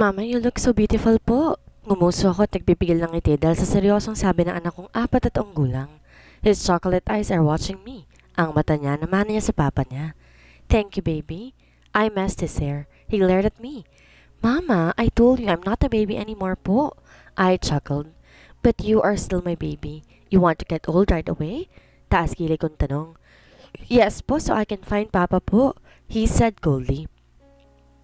Mama, you look so beautiful po. Ngumuso ako at nagpipigil ng ngiti dahil sa seryosong sabi ng anak kong 4 gulang. His chocolate eyes are watching me. Ang mata niya naman niya sa papa niya. Thank you, baby. I messed his hair. He glared at me. Mama, I told you I'm not a baby anymore po. I chuckled. But you are still my baby. You want to get old right away? Taas kilig kong tanong. Yes po, so I can find papa po. He said coldly.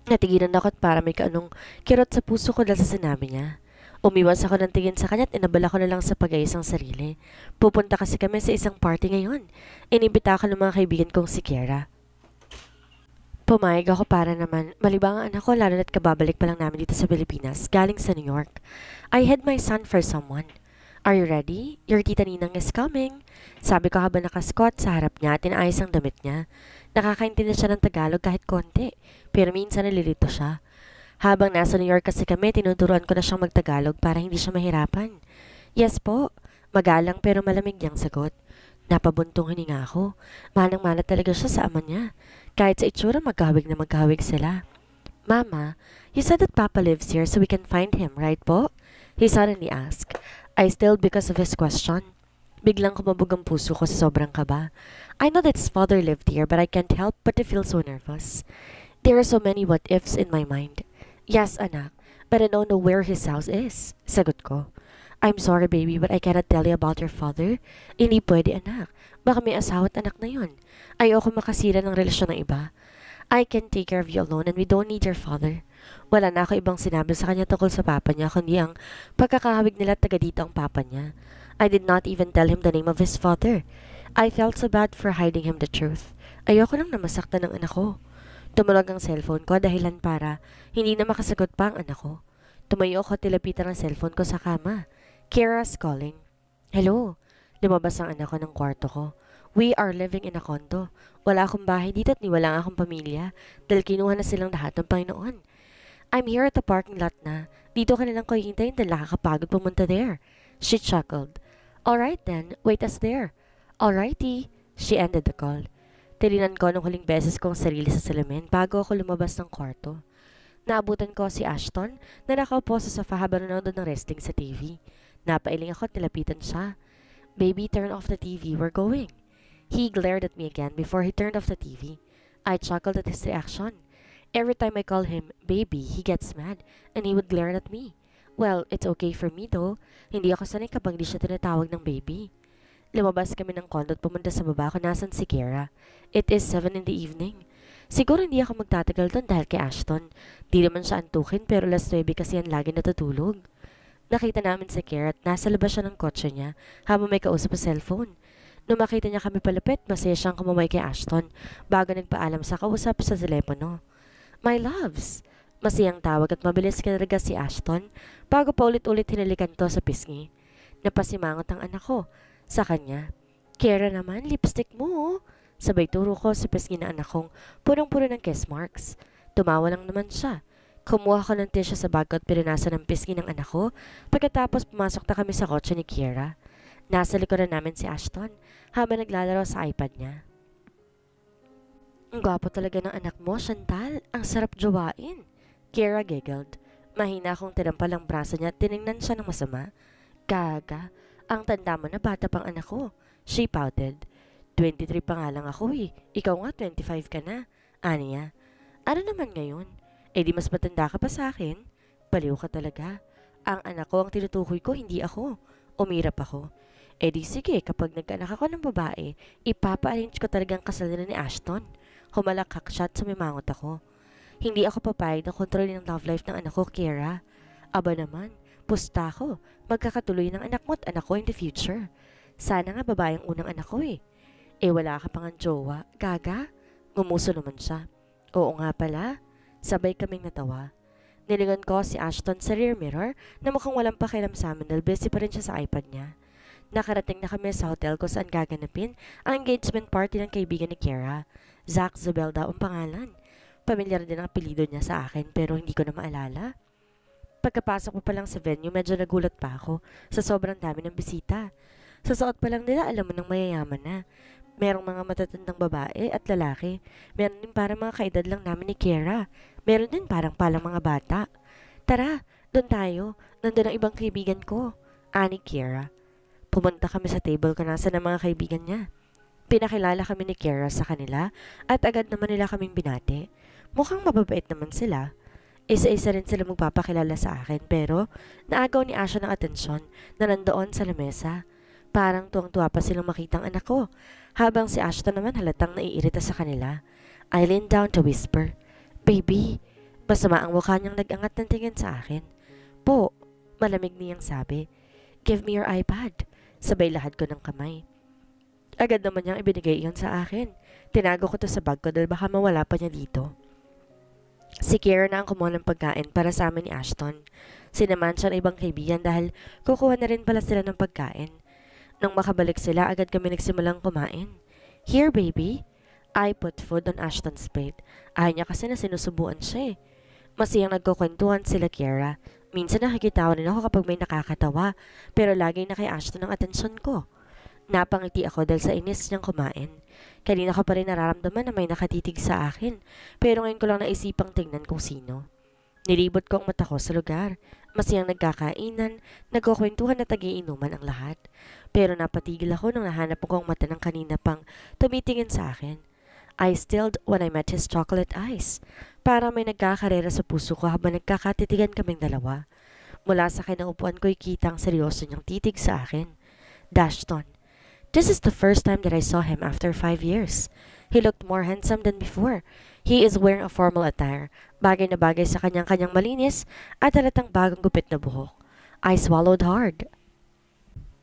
Natigilan ako at para may kaanong kirot sa puso ko dahil sa sinabi niya. Umiwas ako ng tingin sa kanya at inabala ko na lang sa pag-ayos ang sarili. Pupunta kasi kami sa isang party ngayon. Inimbita ako ng mga kaibigan kong si Kiera. Pumayag ako para naman malibang ang anak ko lalo na't kababalik pa lang namin dito sa Pilipinas galing sa New York. I hid my son for someone. Are you ready? Your tita Ninang is coming. Sabi ko habang nakasquat sa harap niya at inaayos ang damit niya. Nakakaintindi siya ng Tagalog kahit konti, pero minsan nalilito siya. Habang nasa New York kasi kami, tinuturuan ko na siyang magtagalog para hindi siya mahirapan. Yes po, magalang pero malamig niyang sagot. Napabuntong hininga ako. Manang-mana talaga siya sa ama niya. Kahit sa itsura, magkahawig na magkahawig sila. Mama, you said that Papa lives here so we can find him, right po? He suddenly asked. I stilled because of his question. Biglang kumabog ang puso ko sa sobrang kaba. I know that his father lived here but I can't help but to feel so nervous. There are so many what-ifs in my mind. Yes, anak, but I don't know where his house is. Sagot ko. I'm sorry, baby, but I cannot tell you about your father. Hindi pwede, anak. Baka may asawa at anak na yun. Ayoko makasira ng relasyon ng iba. I can take care of you alone and we don't need your father. Wala na ako ibang sinabi sa kanya tungkol sa papa niya kundi ang pagkakahawig nila taga dito ang papa niya. I did not even tell him the name of his father. I felt so bad for hiding him the truth. Ayoko lang na masaktan ng anak ko. Tumunog ang cellphone ko dahilan para hindi na makasagot pa ang anak ko. Tumayo ako at tilapitan ang cellphone ko sa kama. Kira's calling. Hello. Lumabas ang anak ko ng kwarto ko. We are living in a condo. Wala akong bahay dito at niwala akong pamilya dahil kinuha na silang lahat ng Panginoon. I'm here at the parking lot na. Dito ka na lang ko hihintayin dahil nakakapagod pumunta there. She chuckled. Alright then, wait us there. Alrighty. She ended the call. Tilinan ko nung huling beses kong sarili sa salamin bago ako lumabas ng kwarto. Naabutan ko si Ashton na nakaupo sa sofa habang nanonood ng wrestling sa TV. Napailing ako at nilapitan siya. Baby, turn off the TV. We're going. He glared at me again before he turned off the TV. I chuckled at his reaction. Every time I call him baby, he gets mad and he would glare at me. Well, it's okay for me though. Hindi ako sanay kapag di siya tinatawag ng baby. Lumabas kami ng condo at pumunta sa baba kung nasan si Kira. It is 7 in the evening. Siguro hindi ako magtatagal doon dahil kay Ashton. Di naman siya antukin pero 9 kasi yan lagi natutulog. Nakita namin si Kira at nasa labas siya ng kotse niya habang may kausap sa cellphone. Nung makita niya kami palapit, masaya siyang kumamay kay Ashton bago nagpaalam sa kausap sa telepono. My loves! Masayang tawag at mabilis kinarga si Ashton bago pa ulit-ulit hinalikan to sa pisngi. Napasimangot ang anak ko sa kanya. Kira naman, lipstick mo oh. Sabay turo ko sa pisngi na anak kong punong-puno ng kiss marks. Tumawa lang naman siya. Kumuha ko ng tissue sa bag ko at pinunasan ng pisngi ng anak ko pagkatapos pumasok na kami sa kotse ni Kira. Nasa likuran namin si Ashton habang naglalaro sa iPad niya. Ang gwapo talaga ng anak mo, Chantal. Ang sarap jowain. Kira giggled. Mahina akong tinampal ang braso niya at tiningnan siya ng masama. Gaga, ang tanda mo na bata pang anak ko. She pouted. 23 pa nga lang ako eh. Ikaw nga 25 ka na. Aniya, ano naman ngayon? Eh di mas matanda ka pa sa akin? Baliw ka talaga. Ang anak ko ang tinutukoy ko, hindi ako. Umirap ako. Eh di sige, kapag nagkaanak ako ng babae, ipapa-arrange ko talagang kasal na ni Ashton. Humalakak siya at sumimangot ako. Hindi ako papayag na kontrolin ang love life ng anak ko, Kira. Aba naman, pusta ako. Magkakatuloy ng anak mo at anak ko in the future. Sana nga babae ang unang anak ko eh. Eh wala ka pang jowa, gaga? Ngumuso naman siya. Oo nga pala. Sabay kaming natawa. Nilingon ko si Ashton sa rear mirror na mukhang walang pakialam sa amin dahil busy pa rin siya sa iPad niya. Nakarating na kami sa hotel ko saan gaganapin ang engagement party ng kaibigan ni Kira. Zach Zubelda ang pangalan. Pamilyar din ang apelido niya sa akin pero hindi ko na maalala. Pagkapasok ko pa lang sa venue, medyo nagulat pa ako sa sobrang dami ng bisita. Sa suot pa lang nila, alam mo nang mayayaman na. Merong mga matatandang babae at lalaki. Meron din parang mga kaedad lang namin ni Kira. Meron din parang palang mga bata. Tara, doon tayo. Nandun ang ibang kaibigan ko. Ani Kiera. Pumunta kami sa table kung nasa ng mga kaibigan niya. Pinakilala kami ni Kiera sa kanila at agad naman nila kaming binati. Mukhang mababait naman sila. Isa-isa rin sila magpapakilala sa akin pero naagaw ni Asha ng atensyon na nandoon sa lamesa. Parang tuwang-tuwa pa silang makitang anak ko. Habang si Ashton naman halatang naiirita sa kanila. I leaned down to whisper, "Baby." Masama ang mukha niyang nag-angat ng tingin sa akin. "Po," malamig niyang sabi. "Give me your iPad." Sabay lahad ko ng kamay. Agad naman niyang ibinigay iyon sa akin. Tinago ko to sa bag ko dahil baka mawala pa niya dito. Si Kiera na ang kumuha ng pagkain para sa amin ni Ashton. Sinamahan siya ng ibang kaibigan dahil kukuha na rin pala sila ng pagkain. Nang makabalik sila, agad kami nagsimulang kumain. "Here, baby." I put food on Ashton's plate. Ayaw niya kasi na sinusubuan siya eh. Masiyang nagkukwentuhan sila Kiera. Minsan nakikitawa rin ako kapag may nakakatawa, pero laging na kay Ashton ang atensyon ko. Napangiti ako dahil sa inis niyang kumain. Kanina ko pa rin nararamdaman na may nakatitig sa akin, pero ngayon ko lang naisipang tingnan kung sino. Nilibot ko ang mata ko sa lugar. Masiyang nagkakainan, nagkukwentuhan at tag-iinuman ang lahat. Pero napatigil ako nang nahanap ko ang mata ng kanina pang tumitingin sa akin. I stilled when I met his chocolate eyes. Para may nagkakarera sa puso ko habang nagkakatitigan kaming dalawa. Mula sa kinaupuan ko'y kitang seryoso niyang titig sa akin. Dashton. This is the first time that I saw him after 5 years. He looked more handsome than before. He is wearing a formal attire, bagay na bagay sa kanyang-kanyang malinis at halatang bagong gupit na buhok. I swallowed hard.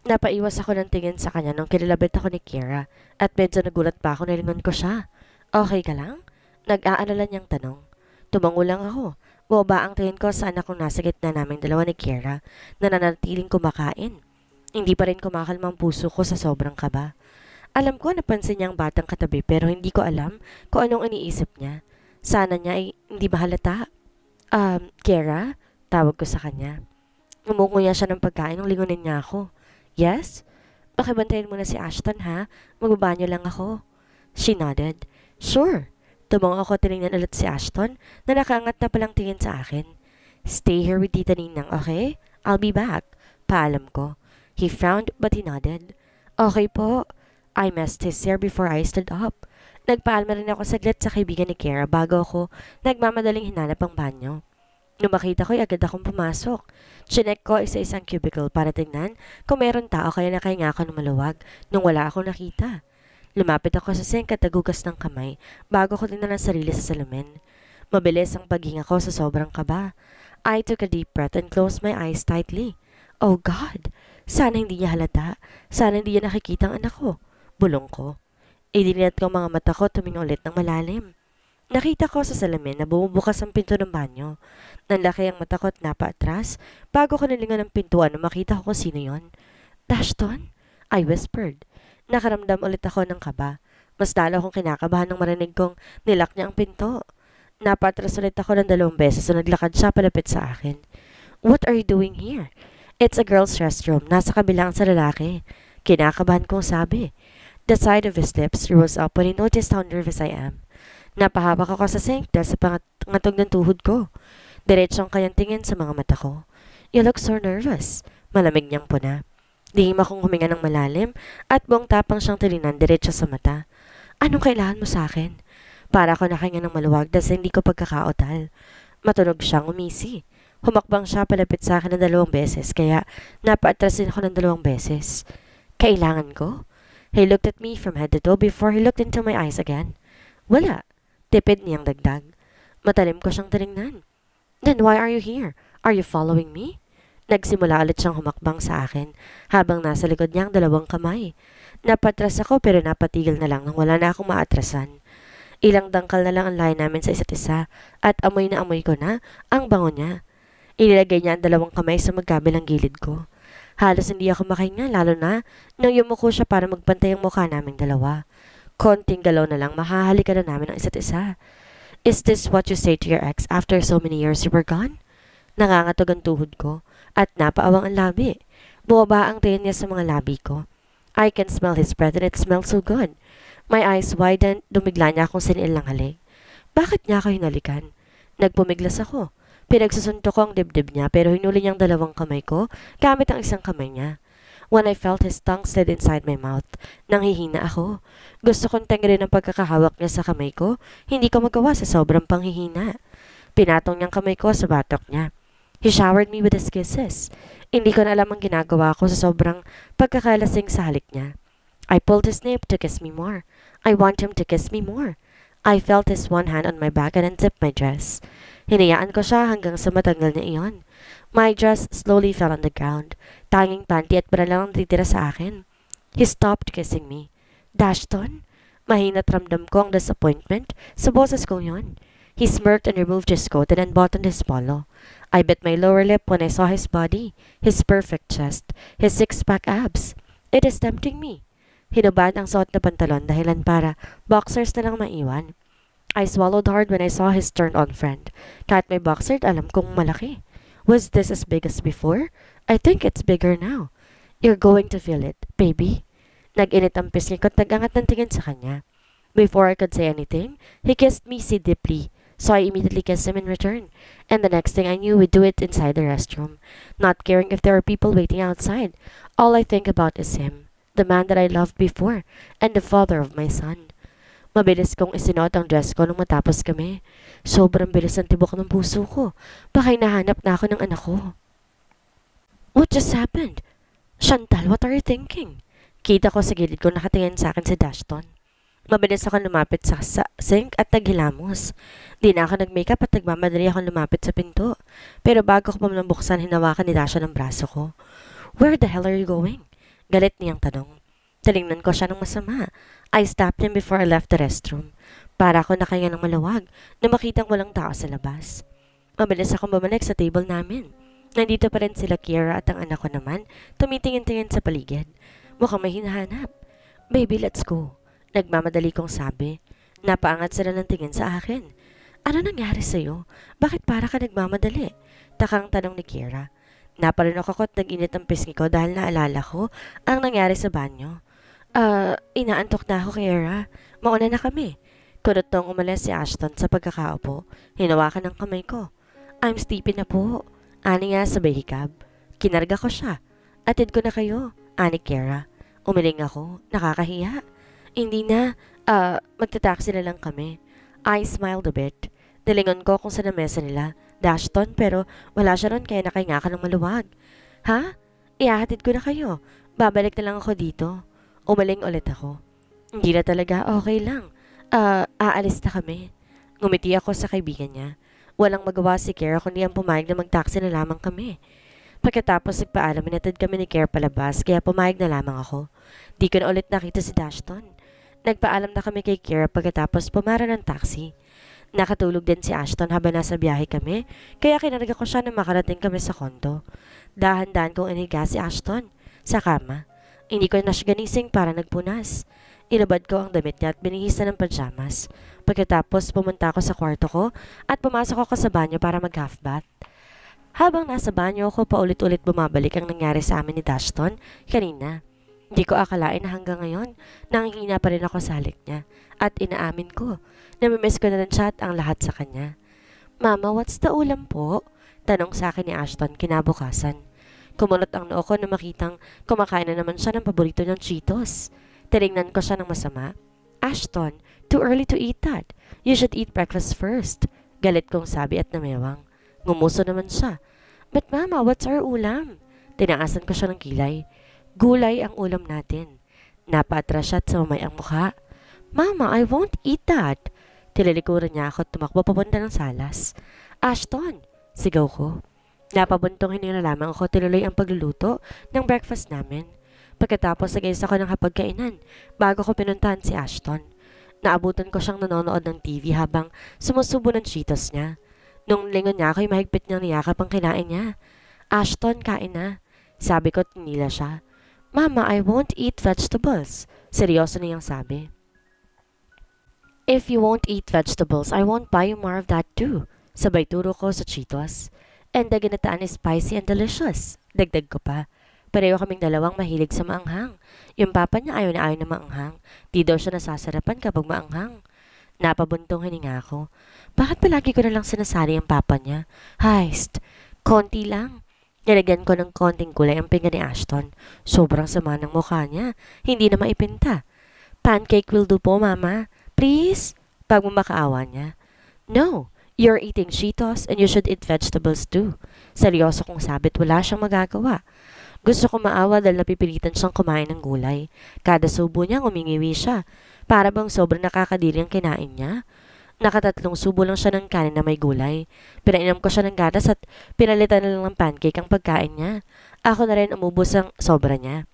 Napaiwas ako ng tingin sa kanya nung kilabit ako ni Kiera at medyo nagulat pa ako na lingon ko siya. "Okay ka lang?" Nag-aalala niyang tanong. Tumango lang ako. Bumaba ang tingin ko sa anak kong nasa gitna naming dalawa ni Kiera na nanatiling kumakain. Hindi pa rin kumakalma ang puso ko sa sobrang kaba. Alam ko napansin niya ang batang katabi pero hindi ko alam kung anong iniisip niya. Sana niya ay hindi mahalata. Kiera?" Tawag ko sa kanya. Umunguya siya ng pagkain nung lingunin niya ako. "Yes? Pakibantayin mo na si Ashton ha. Magbabanyo lang ako." She nodded. "Sure." Tumango ako tinignan ulit si Ashton na nakaangat na palang tingin sa akin. "Stay here with Tita Ninang, okay? I'll be back." Paalam ko. He frowned but he nodded. "Okay po." I messed his hair before I stood up. Nagpaalma rin ako saglit sa kaibigan ni Kiera bago ako nagmamadaling hinanap ang banyo. Nung makita ko'y agad akong pumasok. Chinek ko isa-isang cubicle para tingnan kung meron tao kaya nakahinga ako ng maluwag nung wala akong nakita. Lumapit ako sa sink at nagugas ng kamay bago ko tingnan ang sarili sa salamin. Mabilis ang paghinga ko sa sobrang kaba. I took a deep breath and closed my eyes tightly. Oh God! Sana hindi niya halata. Sana hindi niya nakikita ang anak ko. Bulong ko. Idinilat ko ang mga mata ko tumingin ulit ng malalim. Nakita ko sa salamin na bumubukas ang pinto ng banyo. Nanlaki ang mata ko at napaatras bago ko nilingan ang pintuan na makita ko kung sino yon. "Dashton?" I whispered. Nakaramdam ulit ako ng kaba. Mas lalo akong kinakabahan nang marinig kong nilak niya ang pinto. Napatras ulit ako ng 2 beses na naglakad siya palapit sa akin. "What are you doing here?" "It's a girl's restroom. Nasa kabilang sa lalaki." Kinakabahan kong sabi. The side of his lips rose up when he noticed how nervous I am. Napahapak ako sa sink dahil sa pangatog ng tuhod ko. Diretsong kanyang tingin sa mga mata ko. "You look so nervous." Malamig niyang puna. Lihim akong huminga ng malalim at buong tapang siyang tilinan diretso sa mata. "Anong kailangan mo sa akin?" Para ako nakahinga ng maluwag dahil sa hindi ko pagkakaotal. Matunog siyang umisi. Humakbang siya palapit sa akin ng 2 beses kaya napaatrasin ako ng 2 beses. "Kailangan ko?" He looked at me from head to toe before he looked into my eyes again. "Wala." Tipid niyang dagdag. Matalim ko siyang tinignan. "Then why are you here? Are you following me?" Nagsimula ulit siyang humakbang sa akin habang nasa likod niya ang 2 kamay. Napatras ako pero napatigil na lang nang wala na akong maatrasan. Ilang dangkal na lang ang layo namin sa isa't isa at amoy na amoy ko na ang bango niya. Inilagay niya ang 2 kamay sa magkabilang gilid ko. Halos hindi ako makahinga lalo na nang yumuko siya para magpantay ang mukha naming dalawa. Konting galaw na lang mahahalikan na namin ang isa't isa. "Is this what you say to your ex after so many years you were gone?" Nangangatog ang tuhod ko at napaawang ang labi. Bumaba ang tingin niya sa mga labi ko. I can smell his breath and it smells so good. My eyes widened, dumigla niya akong siniil ng halik. Bakit niya ako hinalikan? Nagpumiglas ako. Pinagsusunto ko ang dibdib niya pero hinuli niyang dalawang kamay ko gamit ang isang kamay niya. When I felt his tongue slid inside my mouth, nanghihina ako. Gusto kong tanggalin ang pagkakahawak niya sa kamay ko, hindi ko magawa sa sobrang panghihina. Pinatong niyang kamay ko sa batok niya. He showered me with his kisses. Hindi ko na alam ang ginagawa ko sa sobrang pagkakalasing sa halik niya. I pulled his nape to kiss me more. I want him to kiss me more. I felt his one hand on my back and unzipped my dress. Hinayaan ko siya hanggang sa matanggal niya iyon. My dress slowly fell on the ground. Tanging panty at bra lang ang titira sa akin. He stopped kissing me. Dashton? Mahina't ramdam ko ang disappointment sa boses kong yun. He smirked and removed his coat and unbuttoned his polo. I bit my lower lip when I saw his body, his perfect chest, his six-pack abs. It is tempting me. Hinubad ang suot na pantalon dahilan para boxers na lang maiwan. I swallowed hard when I saw his turned-on friend. Kahit may boxer, alam kong malaki. Was this as big as before? I think it's bigger now. You're going to feel it, baby. Nag-init ang pisngi ko at nag-angat ng tingin sa kanya. Before I could say anything, he kissed me so deeply, so I immediately kissed him in return. And the next thing I knew, we'd do it inside the restroom, not caring if there are people waiting outside. All I think about is him, the man that I loved before, and the father of my son. Mabilis kong isinuot ang dress ko nung matapos kami. Sobrang bilis ang tibok ng puso ko. Baka hinahanap na ako ng anak ko. What just happened? Chantal, what are you thinking? Kita ko sa gilid ko nakatingin sa akin si Dashton. Mabilis ako lumapit sa sink at naghilamos. Di na ako nag-makeup at nagmamadali ako lumapit sa pinto. Pero bago ko pa buksan, hinawakan ni Dasha ng braso ko. Where the hell are you going? Galit niyang tanong. Talingnan ko siya ng masama. I stopped him before I left the restroom. Para ako nakahinga ng maluwag na makitang walang tao sa labas. Mabilis akong bumalik sa table namin. Nandito pa rin sila Kiera at ang anak ko naman tumitingin-tingin sa paligid. Mukhang may hinahanap. Baby, let's go. Nagmamadali kong sabi. Napaangat sila ng tingin sa akin. Ano nangyari sa'yo? Bakit para ka nagmamadali? Takang tanong ni Kiera. Napalunok ako at nag-init ang pisngi ko dahil naalala ko ang nangyari sa banyo. Inaantok na ako, Kiera. Mauna na kami. Kunot nung umalis si Ashton sa pagkakaupo. Hinawakan ng kamay ko. I'm sleepy na po. Ani nga sa bahikab. Kinarga ko siya. Atid ko na kayo. Ani Kiera. Umiling ako. Nakakahiya. Hindi na. Magta-taxi na lang kami. I smiled a bit. Nilingon ko kung saan ang mesa nila. Dashton, pero wala siya ron kaya nakahinga ka ng maluwag. Ha? Ihahatid ko na kayo. Babalik na lang ako dito. Umaling ulit ako. Hindi na talaga, okay lang. Aalis na kami. Ngumiti ako sa kaibigan niya. Walang magawa si Kiera kundi ang pumayag na mag-taxi na lamang kami. Pagkatapos nagpaalam, inatid kami ni Kiera palabas kaya pumayag na lamang ako. Di ko na ulit nakita si Dashton. Nagpaalam na kami kay Kiera pagkatapos pumara ng taxi. Nakatulog din si Ashton habang nasa biyahe kami, kaya kinarga ko siya na makarating kami sa kondo. Dahan-dahan kong iniga si Ashton sa kama. Hindi ko na siya ganising para nagpunas. Inabad ko ang damit niya at binihis na ng pajamas. Pagkatapos pumunta ako sa kwarto ko at pumasok ako sa banyo para mag-half bath. Habang nasa banyo ako, paulit-ulit bumabalik ang nangyari sa amin ni Dashton kanina. Hindi ko akalain na hanggang ngayon nanghihina pa rin ako sa halik niya at inaamin ko. Namimiss ko na rin siya at ang lahat sa kanya. Mama, what's the ulam po? Tanong sa akin ni Ashton kinabukasan. Kumunot ang noo ko na makitang kumakain na naman siya ng paborito niyang Cheetos. Tinignan ko siya ng masama. Ashton, too early to eat that. You should eat breakfast first. Galit kong sabi at namewang. Ngumuso naman siya. But mama, what's our ulam? Tinaasan ko siya ng kilay. Gulay ang ulam natin. Napaatras siya at sumamay ang mukha. Mama, I won't eat that. Tililikuran niya ako at tumakbo papunta ng salas. Ashton, sigaw ko. Napabuntong hininga lamang ako tinuloy ang pagluluto ng breakfast namin. Pagkatapos nag-ayos ako ng hapagkainan bago ko pinuntahan si Ashton. Naabutan ko siyang nanonood ng TV habang sumusubo ng Cheetos niya. Nung lingon niya ako'y mahigpit niyang niyakap ang kinain niya. Ashton, kain na. Sabi ko at nila siya. Mama, I won't eat vegetables. Seryoso niyang sabi. If you won't eat vegetables, I won't buy you more of that too. Sabay turo ko sa Cheetos. And the ginataan is spicy and delicious. Dagdag ko pa. Pareho kaming dalawang mahilig sa maanghang. Yung papa niya ayaw na maanghang. Di daw siya nasasarapan kapag maanghang. Napabuntong hininga ko. Bakit palagi ko na lang sinasali ang papa niya? Heist. Konti lang. Nilagyan ko ng konting kulay ang pinga ni Ashton. Sobrang sama ng mukha niya. Hindi na maipinta. Pancake will do po, mama. Please? Pagmamakaawa niya. No. You're eating Cheetos and you should eat vegetables too. Seryoso kong sabit, wala siyang magagawa. Gusto ko maawa dahil napipilitan siyang kumain ng gulay. Kada subo niya, umingiwi siya. Para bang sobrang nakakadiri ang kinain niya. Nakatatlong subo lang siya ng kanin na may gulay. Pinainom ko siya ng gatas at pinalitan na lang ng pancake ang pagkain niya. Ako na rin umubos ang sobra niya.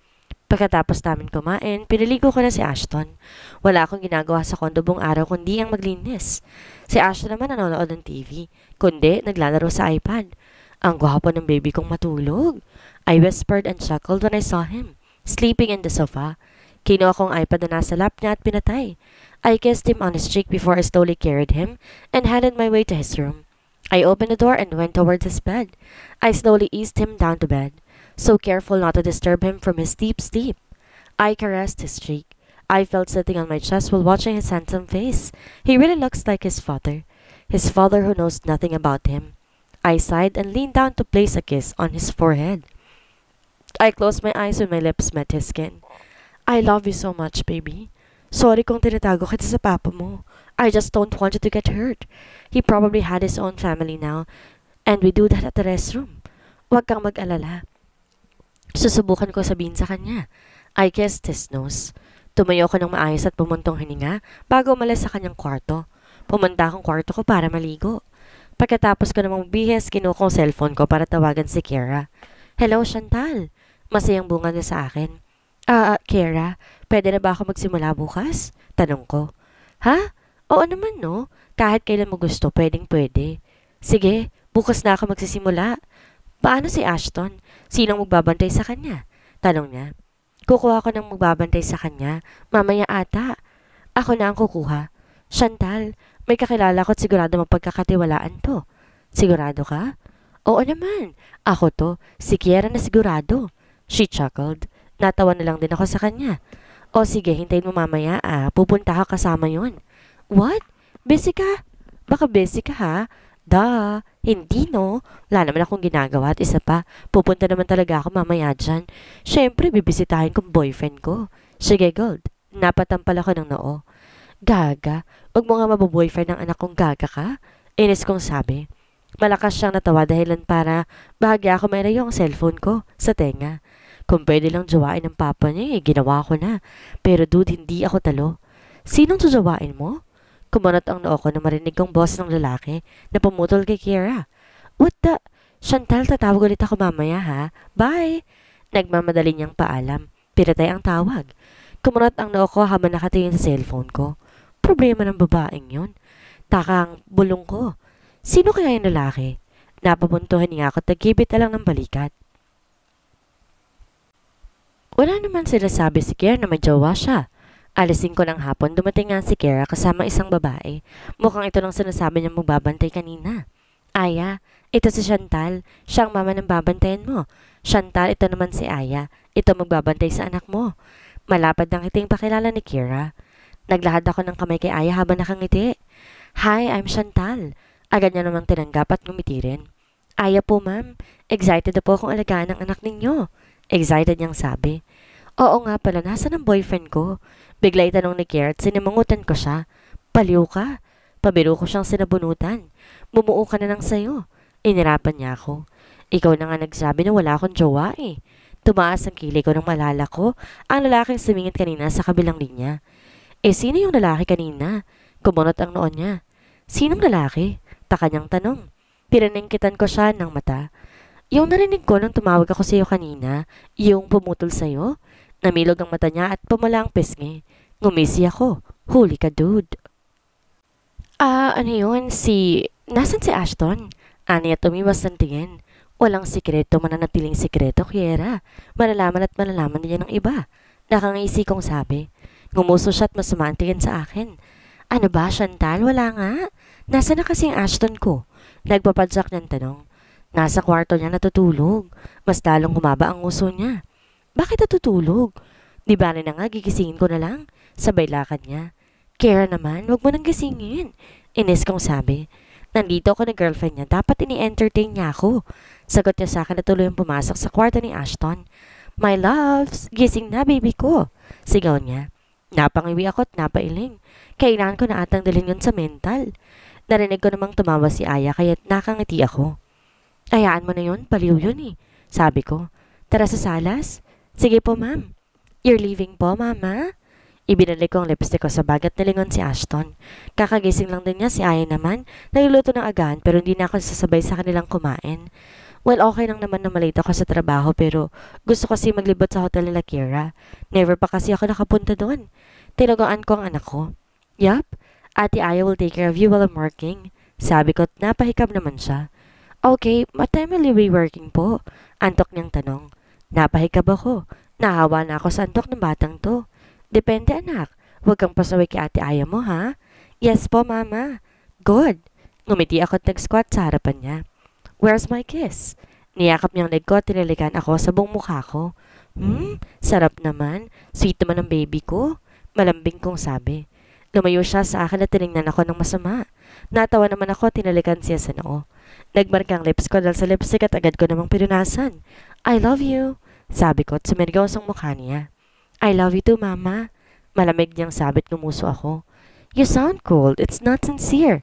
Pagkatapos namin kumain, piniligo ko na si Ashton. Wala akong ginagawa sa kondo buong araw kundi ang maglinis. Si Ashton naman nanonood ng TV, kundi naglalaro sa iPad. Ang gwapo ng baby kong matulog. I whispered and chuckled when I saw him, sleeping in the sofa. Kinuha kong iPad na nasa lap niya at pinatay. I kissed him on his cheek before I slowly carried him and headed my way to his room. I opened the door and went towards his bed. I slowly eased him down to bed, so careful not to disturb him from his deep sleep. I caressed his cheek. I felt sitting on my chest while watching his handsome face. He really looks like his father who knows nothing about him. I sighed and leaned down to place a kiss on his forehead. I closed my eyes when my lips met his skin. I love you so much, baby. Sorry kung tinatago kita sa papa mo. I just don't want you to get hurt. He probably had his own family now, and we do that at the restroom. Huwag kang mag-alala. Susubukan ko sabihin sa kanya. I kissed his nose. Tumayo ko ng maayos at pumuntong hininga bago umalis sa kanyang kwarto. Pumunta akong kwarto ko para maligo. Pagkatapos ko namang bihis, kinuha ko ang cellphone ko para tawagan si Kiera. Hello, Chantal. Masayang bunga niya sa akin. Kiera, pwede na ba ako magsimula bukas? Tanong ko. Ha? Oo naman no. Kahit kailan mo gusto, pwedeng-pwede. Sige, bukas na ako magsisimula. Paano si Ashton? Sinong magbabantay sa kanya? Tanong niya. Kukuha ko ng magbabantay sa kanya. Mamaya ata. Ako na ang kukuha. Chantal, may kakilala ko at sigurado mapagkakatiwalaan to. Sigurado ka? Oo naman. Ako to. Si Kiera na sigurado. She chuckled. Natawa na lang din ako sa kanya. O sige, hintayin mo mamaya Pupunta ka kasama yon. What? Busy ka? Baka busy ka ha? Duh, hindi no. Wala naman akong ginagawa at isa pa, pupunta naman talaga ako mamaya dyan. Siyempre, bibisitahin kong boyfriend ko. Sige, Gold. Napatampal ako ng noo. Gaga, wag mo nga maboboyfriend ng anak kong gaga ka? Inis kong sabi. Malakas siyang natawa dahilan para bahagya ako may rayo ang cellphone ko sa tenga. Kung pwede lang jawain ng papa niya, ginawa ko na. Pero dude, hindi ako talo. Sinong jawain mo? Kumunot ang noo ko na marinig kong boss ng lalaki na pumutol kay Kiera. What the? Chantal, tatawag ulit ako mamaya ha? Bye! Nagmamadali niyang paalam. Pinatay ang tawag. Kumunot ang noo ko habang nakatingin sa cellphone ko. Problema ng babaeng yun. Taka ang bulong ko. Sino kaya yung lalaki? Napapuntuhan niya ako at nagkibit na lang ng balikat. Wala naman sila sabi si Kiera na may jowa siya. Alas 5 ng hapon, dumating nga si Kiera kasama isang babae. Mukhang ito lang sinasabi niya magbabantay kanina. Aya, ito si Chantal. Siyang mama ng babantayan mo. Chantal, ito naman si Aya. Ito magbabantay sa anak mo. Malapad ng hiting pakilala ni Kiera. Naglahad ako ng kamay kay Aya habang nakangiti. Hi, I'm Chantal. Agad niya namang tinanggap at ngumiti rin. Aya po ma'am, excited na po akong alagaan ang anak ninyo. Excited niyang sabi. Oo nga pala, nasan ang boyfriend ko? Bigla itanong ni Kiera at sinimangutan ko siya. Paliw ka. Pabiro ko siyang sinabunutan. Bumuo ka na ng sayo. Inirapan niya ako. Ikaw na nga nagsabi na wala akong jowa eh. Tumaas ang kilay ko nang malala ko ang lalaking sumingit kanina sa kabilang linya. Sino yung lalaki kanina? Kumunot ang noon niya. Sinong lalaki? Taka niyang tanong. Pinaningkitan ko siya ng mata. Yung narinig ko nang tumawag ako sa iyo kanina, yung pumutol sa'yo, namilog ang mata niya at pumala ang pisngi. Ngumisi ako. Huli ka, dude. Ano yun? Nasaan si Ashton? Ani at tumiwas ng tingin. Walang sikreto, mananatiling sikreto, Kiera. Malalaman at malalaman niya ng iba. Nakangisi kong sabi. Ngumuso siya at masama ang tingin sa akin. Ano ba, Chantal? Wala nga. Nasaan na kasi ang Ashton ko? Nagpapadyak niyang tanong. Nasa kwarto niya natutulog. Mas lalong humaba ang uso niya. Bakit natutulog? Di ba na nga gigisingin ko na lang? Sabay lakad niya. Kira naman, wag mo nang gisingin. Inis kong sabi. Nandito ako na girlfriend niya, dapat ini-entertain niya ako. Sagot niya sa akin na tuluyang pumasok sa kwarto ni Ashton. My loves, gising na baby ko. Sigaw niya. Napangiwi ako at napailing. Kailangan ko na atang dalhin yun sa mental. Narinig ko namang tumawa si Aya kaya nakangiti ako. Hayaan mo na yun, baliw yun eh. Sabi ko. Tara sa salas? Sige po ma'am. You're leaving po mama? Ibinalik ko ang lipstick ko sa bag at nalingon si Ashton. Kakagising lang din niya, si Aya naman. Nagluluto ng agahan pero hindi na ako sasabay sa kanilang kumain. Well, okay lang naman na malate ako sa trabaho pero gusto kasi maglibot sa hotel nila Kira. Never pa kasi ako nakapunta doon. Tinagaan ko ang anak ko. Yup, Ate Aya will take care of you while I'm working. Sabi ko at napahikab naman siya. Okay, what time will you be working po? Antok niyang tanong. Napahikab ako. Nahawa na ako sa antok ng batang to. Depende anak. Huwag kang pasaway kay Ate Aya mo ha? Yes po mama. Good. Ngumiti ako at nag-squat sa harapan niya. Where's my kiss? Niyakap niyang leg ko at tinilikan ako sa buong mukha ko. Sarap naman. Sweet naman ang baby ko. Malambing kong sabi. Lumayo siya sa akin at tinignan ako ng masama. Natawa naman ako at tinalikan siya sa noo. Nagmarka ang lips ko dahil sa lipstick at agad ko namang pinunasan. I love you. Sabi ko at sumirgaw sa mukha niya. I love you too, mama. Malamig niyang sabit ngumuso ako. You sound cold. It's not sincere.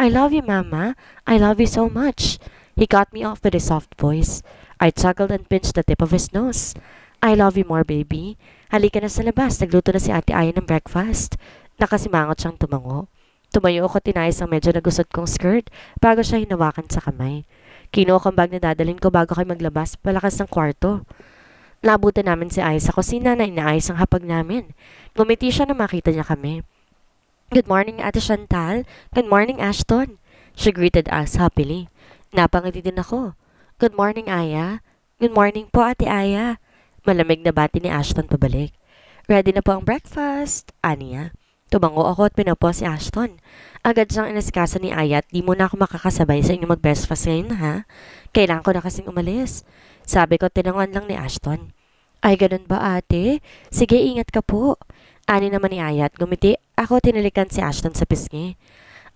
I love you, mama. I love you so much. He cut me off with his soft voice. I chuckled and pinched the tip of his nose. I love you more, baby. Halika na sa labas. Nagluto na si Ate Aya ng breakfast. Nakasimangot siyang tumango. Tumayo ako at tinayos ang medyo nagusot kong skirt bago siya hinawakan sa kamay. Kinuha ko ang bag na dadalhin ko bago kayo maglabas palakas ng kwarto. Nabutan namin si Aya sa kusina na inaayos ang hapag namin. Ngumiti siya na makita niya kami. Good morning, Ate Chantal. Good morning, Ashton. She greeted us happily. Napangiti din ako. Good morning, Aya. Good morning po, Ate Aya. Malamig na bati ni Ashton pabalik. Ready na po ang breakfast, aniya. Tumango ako at pinapo si Ashton. Agad siyang inasikasa ni Aya at di mo na ako makakasabay sa inyong mag-breakfast ngayon ha. Kailangan ko na kasing umalis. Sabi ko tinanguan lang ni Ashton. Ay ganun ba ate? Sige ingat ka po. Ani naman ni Aya at gumiti. Ako tinilikan si Ashton sa pisngi.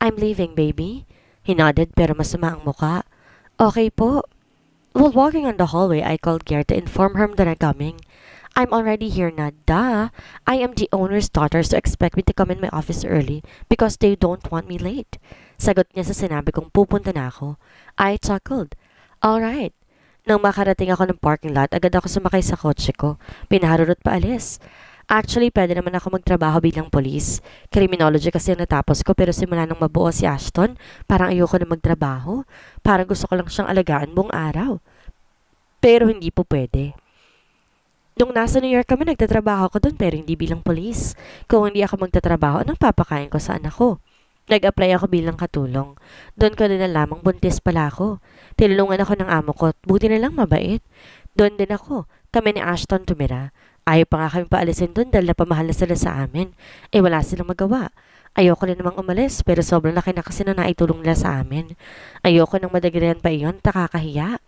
I'm leaving baby. He nodded pero masama ang muka. Okay po. While walking on the hallway, I called Gare to inform her that I'm coming. I'm already here na, duh. I am the owner's daughter so expect me to come in my office early because they don't want me late. Sagot niya sa sinabi kong pupunta na ako. I chuckled. Alright. Nang makarating ako ng parking lot, agad ako sumakay sa kotse ko. Pinaharurot pa alis. Actually, pwede naman ako magtrabaho bilang polis. Criminology kasi ang natapos ko pero simula nang mabuo si Ashton, parang ayoko na magtrabaho. Parang gusto ko lang siyang alagaan buong araw. Pero hindi po pwede. Nung nasa New York kami, nagtatrabaho ko doon pero hindi bilang polis. Kung hindi ako magtatrabaho, anong papakain ko sa anak ko? Nag-apply ako bilang katulong. Doon ko din nalamang buntis pala ako. Tinulungan ako ng amo ko at buti na lang mabait. Doon din ako. Kami ni Ashton tumira. Ayaw pa nga kami paalisin doon dahil napamahal na sila sa amin. Eh wala silang magawa. Ayoko rin namang umalis pero sobrang laki na kasi na naitulong nila sa amin. Ayoko nang madagrihan pa iyon, nakakahiya.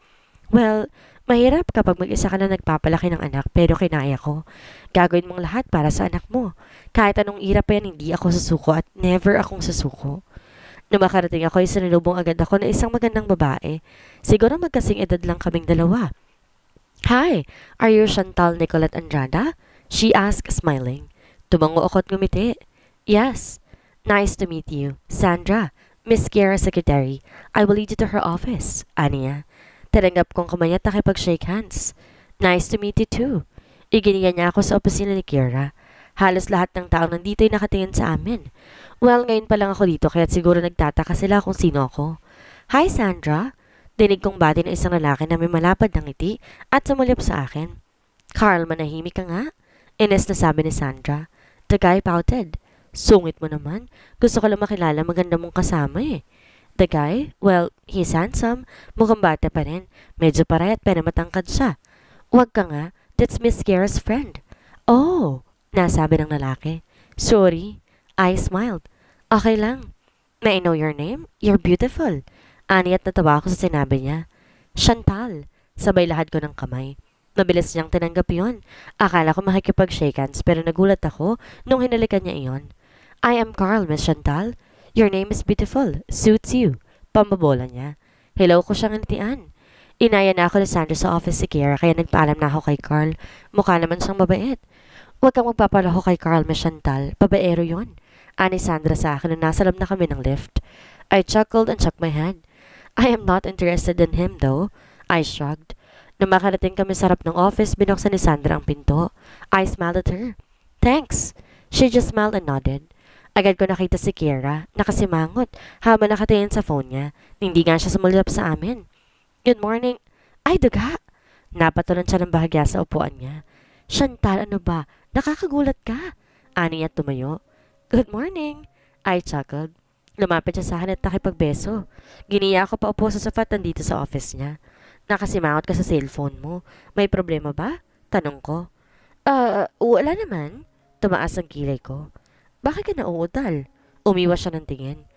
Well, mahirap kapag mag-isa ka na nagpapalaki ng anak pero kinaya ko. Gagawin mong lahat para sa anak mo. Kahit anong irap pa yan, hindi ako susuko at never akong susuko. Nung makarating ako, isinalubong agad ako na isang magandang babae. Siguro magkasing edad lang kaming dalawa. Hi, are you Chantal Nicolette Andrada? She asked, smiling. Tumango ako at ngumiti. Yes. Nice to meet you. Sandra, Miss Kiera's secretary. I will lead you to her office. Aniya. Taranggap kong kamay at nakipag-shake hands. Nice to meet you too. Iginiya niya ako sa opisina ni Kiera. Halos lahat ng taong nandito ay nakatingin sa amin. Well, ngayon pa lang ako dito kaya siguro nagtataka sila kung sino ako. Hi, Sandra. Dinig kong bati ng isang lalaki na may malapad ng ngiti at sumulip sa akin. Carl, manahimik ka nga? Ines na sabi ni Sandra. The guy pouted. Sungit mo naman. Gusto ko lang makilala maganda mong kasama eh. The guy? Well, he's handsome. Mukhang bata pa rin. Medyo parayat pero matangkad siya. Huwag ka nga. That's Miss Kiera's friend. Oh, nasabi ng lalaki. Sorry. I smiled. Okay lang. May I know your name? You're beautiful. Ani at natawa ako sa sinabi niya. Chantal. Sabay lahat ko ng kamay. Mabilis niyang tinanggap yon. Akala ko makikipag-shake hands pero nagulat ako nung hinalikan niya iyon. I am Carl, Miss Chantal. Your name is beautiful. Suits you. Pambabola niya. Hello ko siyang nitian. Inaya na ako ni Sandra sa office si Kiera kaya nagpaalam na ako kay Carl. Mukha naman siyang mabait. Huwag kang magpapalaho kay Carl, Miss Chantal. Babaero yon. Ani Sandra sa akin nung nasa loob na kami ng lift. I chuckled and shook my head. I am not interested in him though. I shrugged. Nung makarating kami sa harap ng office, binuksan ni Sandra ang pinto. I smiled at her. Thanks. She just smiled and nodded. Agad ko nakita si Kiera, nakasimangot, habang nakatingin sa phone niya. Hindi nga siya sumulap sa amin. Good morning. Ay, duga! Napatulan siya ng bahagya sa upuan niya. Chantal, ano ba? Nakakagulat ka. Ani niya tumayo. Good morning. I chuckled. Lumapit siya sa akin at nakipagbeso. Giniya ako pa upo sa sofa at nandito sa office niya. Nakasimangot ka sa cellphone mo. May problema ba? Tanong ko. Wala naman. Tumaas ang kilay ko. Bakit ka nauudal? Umiwas siya ng tingin.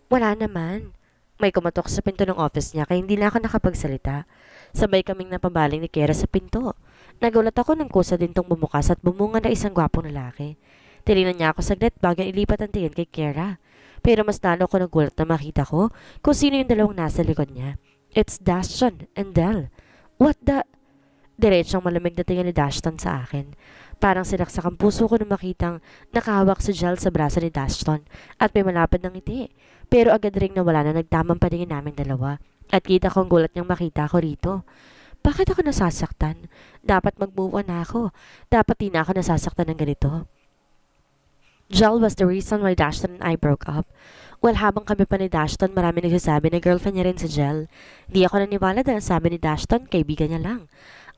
Wala naman. May kumatok sa pinto ng office niya kaya hindi na ako nakapagsalita. Sabay kaming napabaling ni Kiera sa pinto. Nagulat ako nang kusa din tong bumukas at bumunga na isang gwapong lalaki. Tinignan niya ako saglit bago ilipat ang tingin kay Kiera. Pero mas lalo ko nagulat na makita ko kung sino yung dalawang nasa likod niya. It's Dashton and Del. What the... Diretsong malamig na tingin ni Dashton sa akin. Parang sinaksak ang puso ko nung makitang nakahawak si Jel sa braso ni Dashton at may malapad ng ngiti. Pero agad ring nawala na nagtamang paningin namin dalawa. At kita kong gulat niyang makita ko rito. Bakit ako nasasaktan? Dapat mag-move on na ako. Dapat di na ako nasasaktan ng ganito. Jel was the reason why Dashton and I broke up. Well, habang kami pa ni Dashton, marami nagsasabi na girlfriend niya rin si Jel. Di ako naniniwala dahil sabi ni Dashton, kaibigan niya lang.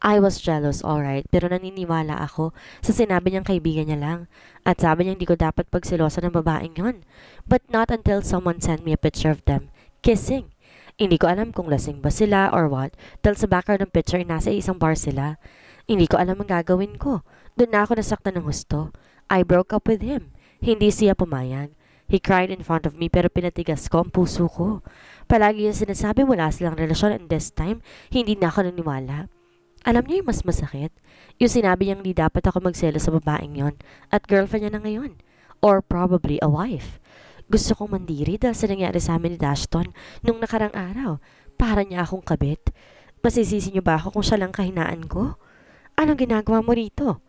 I was jealous, alright, pero naniniwala ako sa sinabi niyang kaibigan niya lang. At sabi niya hindi ko dapat pagsilosan ng babaeng yon. But not until someone sent me a picture of them kissing. Hindi ko alam kung lasing ba sila or what, dahil sa background ng picture nasa isang bar sila. Hindi ko alam ang gagawin ko. Doon na ako nasaktan ng husto. I broke up with him. Hindi siya pumayag. He cried in front of me pero pinatigas ko ang puso ko. Palagi yung sinasabi wala silang relasyon and this time, hindi na ako naniwala. Alam niyo yung mas masakit? Yung sinabi niyang di dapat ako magselo sa babaeng yon at girlfriend niya na ngayon. Or probably a wife. Gusto kong mandiri dahil sa nangyari sa amin ni Dashton nung nakarang araw. Para niya akong kabit. Masisisi niyo ba ako kung siya lang kahinaan ko? Anong ginagawa mo rito?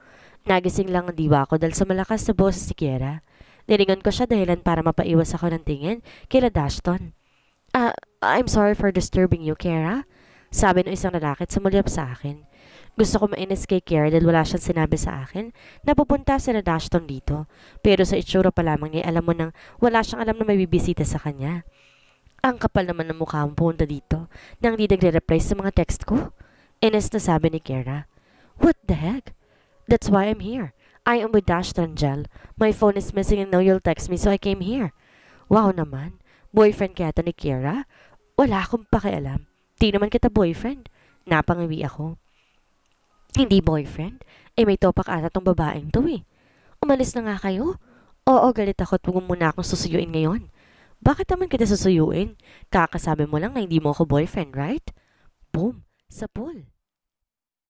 Nagising lang ang diwa ko dahil sa malakas na boses ni Kiera. Nilingon ko siya dahilan para mapaiwas ako ng tingin kila Dashton. I'm sorry for disturbing you, Kiera. Sabi ng isang lalaki at sumulyap sa akin. Gusto ko mainis kay Kiera dahil wala siyang sinabi sa akin na pupunta sila Dashton dito. Pero sa itsura pa lamang niya alam mo nang wala siyang alam na may bibisita sa kanya. Ang kapal naman ng mukha mo pumunta dito nang di nagre-reply sa mga text ko. Inis na sabi ni Kiera. What the heck? That's why I'm here. I am with Dashton, Jel. My phone is missing and now you'll text me so I came here. Wow naman. Boyfriend kaya ni Kiera? Wala akong pakialam. Di naman kita boyfriend. Napangiwi ako. Hindi boyfriend? May topak ata tong babaeng to eh. Umalis na nga kayo? Oo, galit ako at huwag mo muna akong susuyuin ngayon. Bakit naman kita susuyuin? Kakasabi mo lang na hindi mo ako boyfriend, right? Boom! Sa pool.